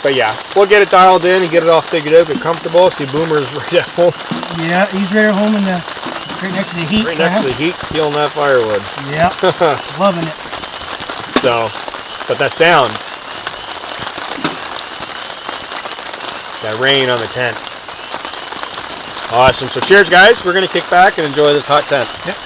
But yeah, we'll get it dialed in and get it all figured out, get comfortable. See, Boomer's right at home. Yeah, he's right at home right next to the heat. Right next to the heat, stealing that firewood. Yeah, loving it. So, but that sound, that rain on the tent. Awesome. So cheers, guys. We're going to kick back and enjoy this hot tent. Yep.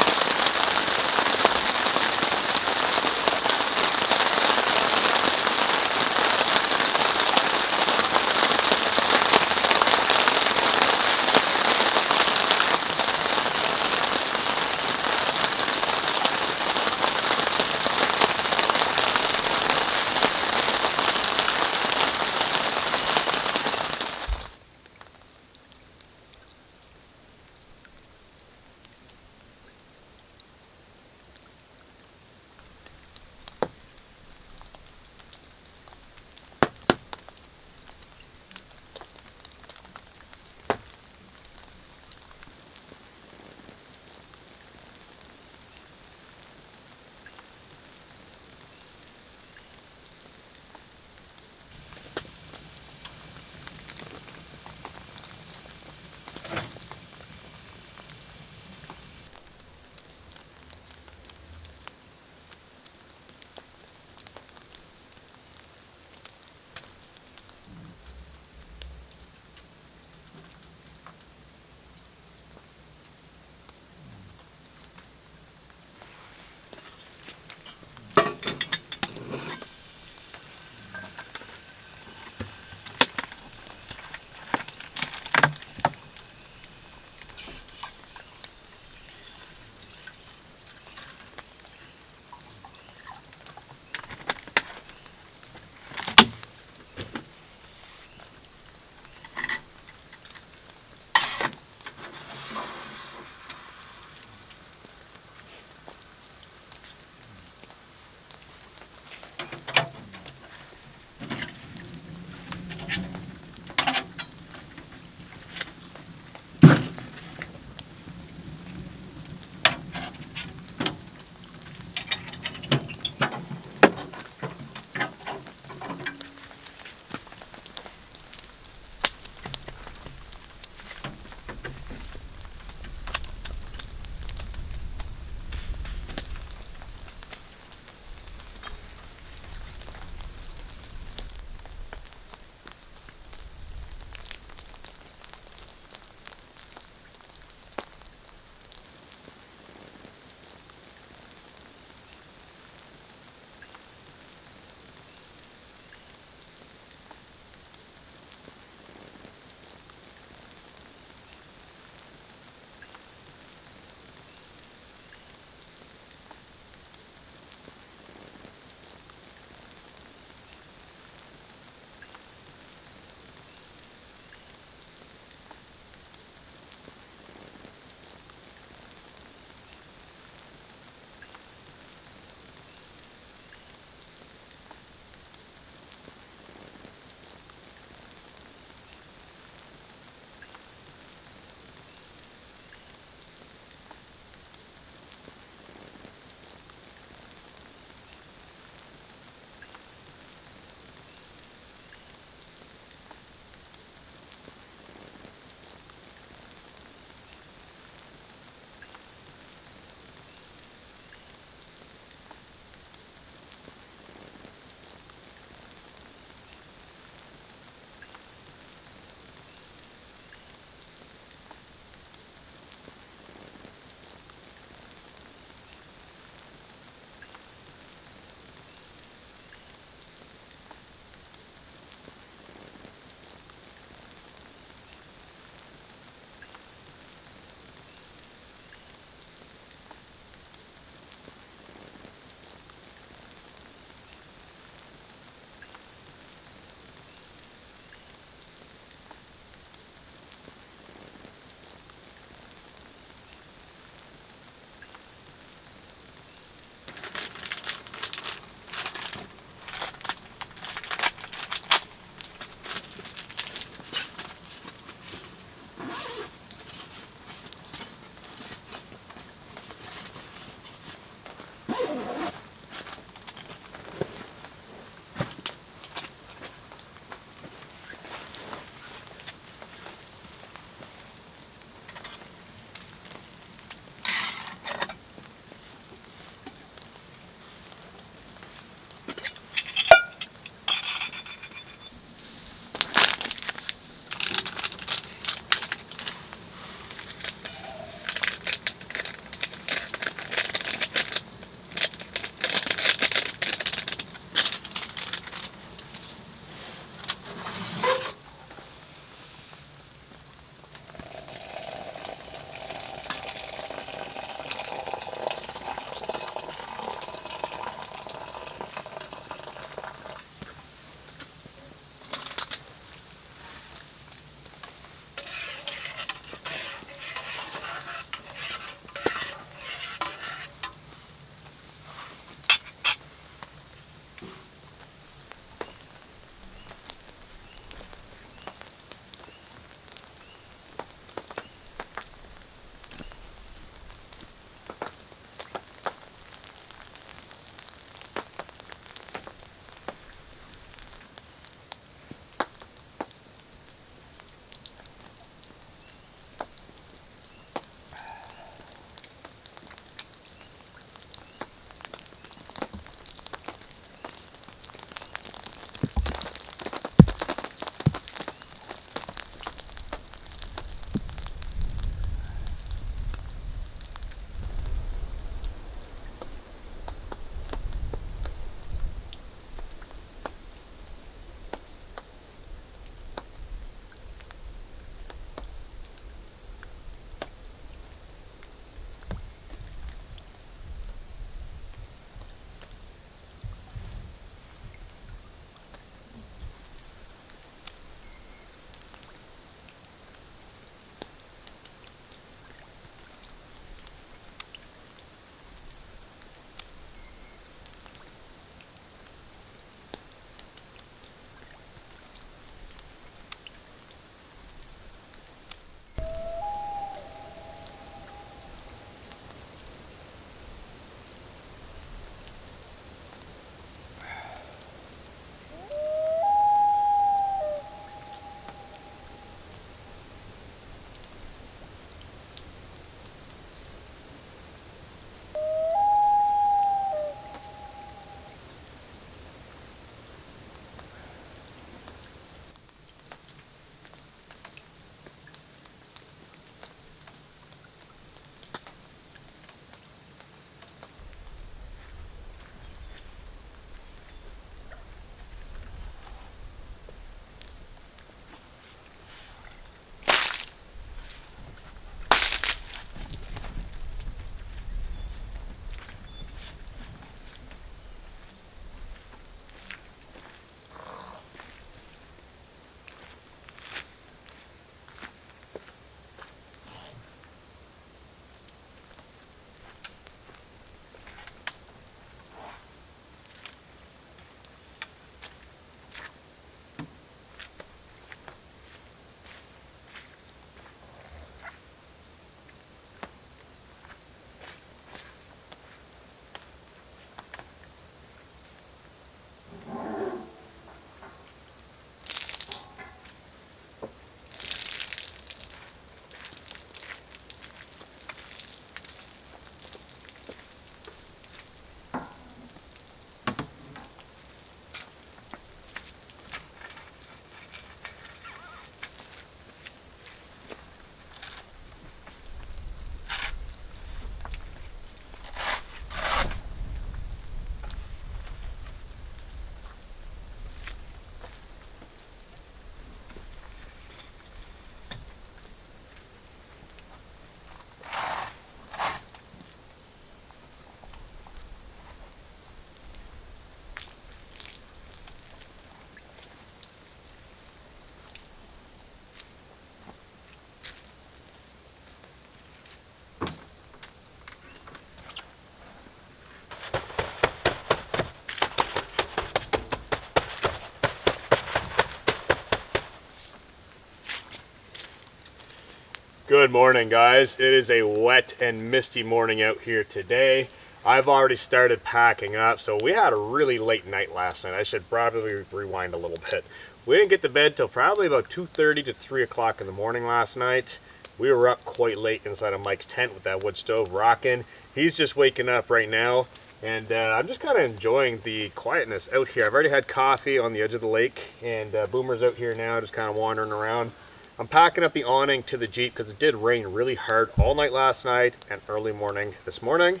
Good morning, guys. It is a wet and misty morning out here today. I've already started packing up, so we had a really late night last night. I should probably rewind a little bit. We didn't get to bed till probably about 2:30 to 3 o'clock in the morning last night. We were up quite late inside of Mike's tent with that wood stove rocking. He's just waking up right now, and I'm just kind of enjoying the quietness out here. I've already had coffee on the edge of the lake, and Boomer's out here now just kind of wandering around. I'm packing up the awning to the Jeep because it did rain really hard all night last night and early morning this morning.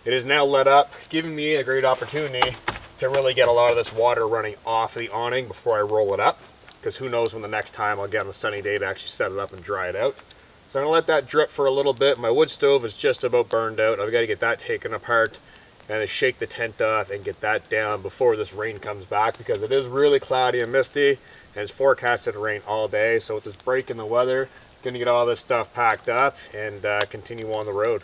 It is now let up, giving me a great opportunity to really get a lot of this water running off of the awning before I roll it up, because who knows when the next time I'll get on a sunny day to actually set it up and dry it out. So I'm going to let that drip for a little bit. My wood stove is just about burned out. I've got to get that taken apart and to shake the tent off and get that down before this rain comes back, because it is really cloudy and misty and it's forecasted to rain all day. So with this break in the weather, going to get all this stuff packed up and continue on the road.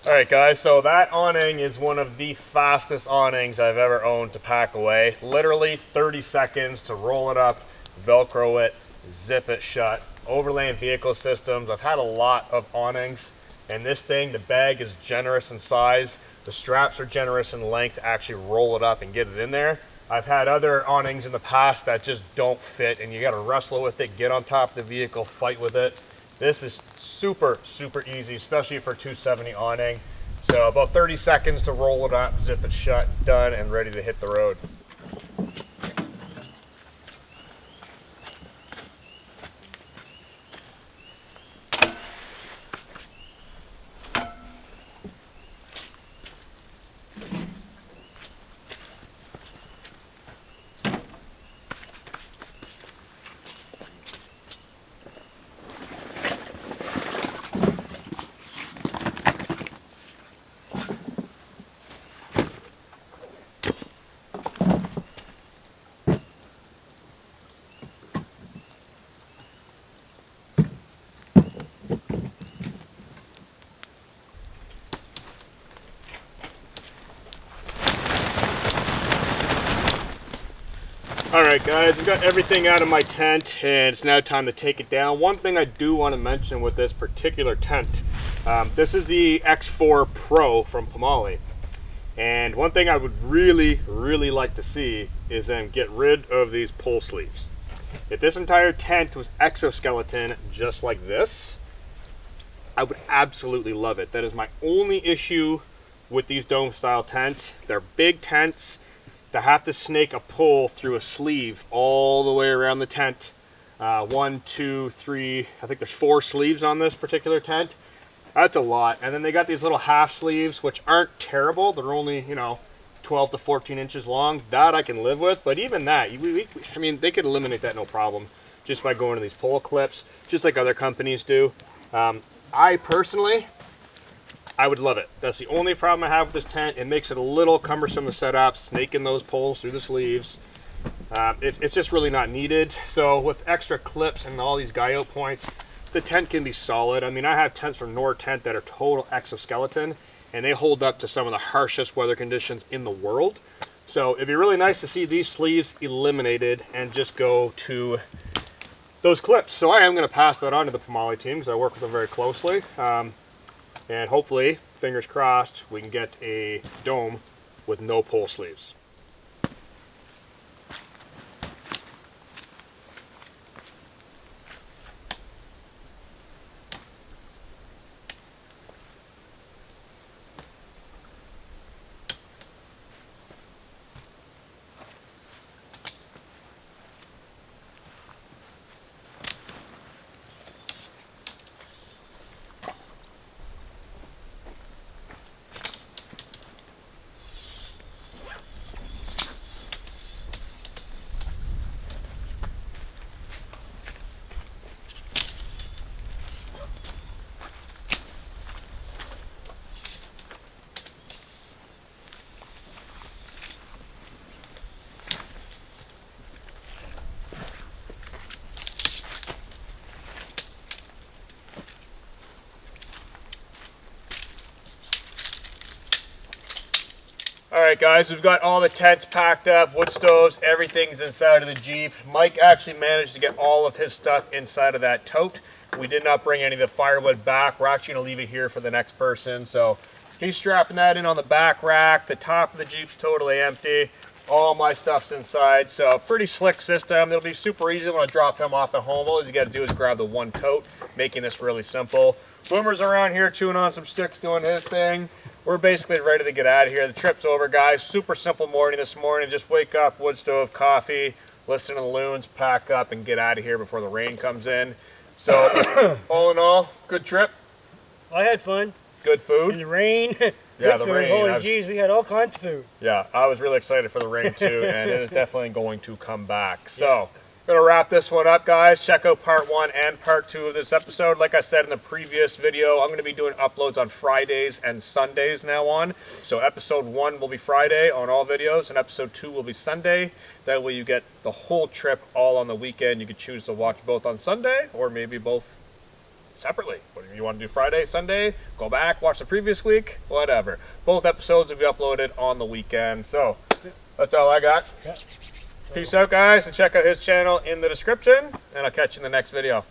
Alright guys, so that awning is one of the fastest awnings I've ever owned to pack away. Literally 30 seconds to roll it up, Velcro it, zip it shut. Overland Vehicle Systems, I've had a lot of awnings, and this thing, the bag is generous in size, the straps are generous in length to actually roll it up and get it in there. I've had other awnings in the past that just don't fit, and you gotta wrestle with it, get on top of the vehicle, fight with it. This is super easy, especially for 270 awning. So about 30 seconds to roll it up, zip it shut, done, and ready to hit the road. Alright guys, I've got everything out of my tent and it's now time to take it down. One thing I do want to mention with this particular tent, this is the X4 Pro from Pomali. And one thing I would really like to see is them get rid of these pull sleeves. If this entire tent was exoskeleton just like this, I would absolutely love it. That is my only issue with these dome style tents. They're big tents. To have to snake a pull through a sleeve all the way around the tent. 1, 2, 3, I think there's 4 sleeves on this particular tent. That's a lot. And then they got these little half sleeves, which aren't terrible. They're only, 12 to 14 inches long. That I can live with, but even that, I mean, they could eliminate that no problem just by going to these pull clips, just like other companies do. I personally, I would love it. That's the only problem I have with this tent. It makes it a little cumbersome to set up, snaking those poles through the sleeves. It's just really not needed. So with extra clips and all these guy out points, the tent can be solid. I mean, I have tents from Nord Tent that are total exoskeleton, and they hold up to some of the harshest weather conditions in the world. So it'd be really nice to see these sleeves eliminated and just go to those clips. So I am going to pass that on to the Pomali team because I work with them very closely. And hopefully, fingers crossed, we can get a dome with no pull sleeves. Alright guys, we've got all the tents packed up, wood stoves, everything's inside of the Jeep. Mike actually managed to get all of his stuff inside of that tote. We did not bring any of the firewood back. We're actually going to leave it here for the next person. So he's strapping that in on the back rack. The top of the Jeep's totally empty. All my stuff's inside. So pretty slick system. It'll be super easy when I drop him off at home. All you got to do is grab the one tote, making this really simple. Boomer's around here chewing on some sticks, doing his thing. We're basically ready to get out of here. The trip's over, guys. Super simple morning this morning. Just wake up, wood stove, coffee, listen to the loons, pack up, and get out of here before the rain comes in. So, all in all, good trip. I had fun. Good food. In the rain. Yeah, the rain. Holy jeez, we had all kinds of food. Yeah, I was really excited for the rain too, and it is definitely going to come back. So, going to wrap this one up, guys. Check out part 1 and part 2 of this episode. Like I said in the previous video, I'm going to be doing uploads on Fridays and Sundays now on. So episode 1 will be Friday on all videos, and episode 2 will be Sunday. That way you get the whole trip all on the weekend. You could choose to watch both on Sunday, or maybe both separately. Whatever you want to do, Friday, Sunday, go back, watch the previous week, whatever. Both episodes will be uploaded on the weekend. So that's all I got. Peace out, guys, and check out his channel in the description, and I'll catch you in the next video.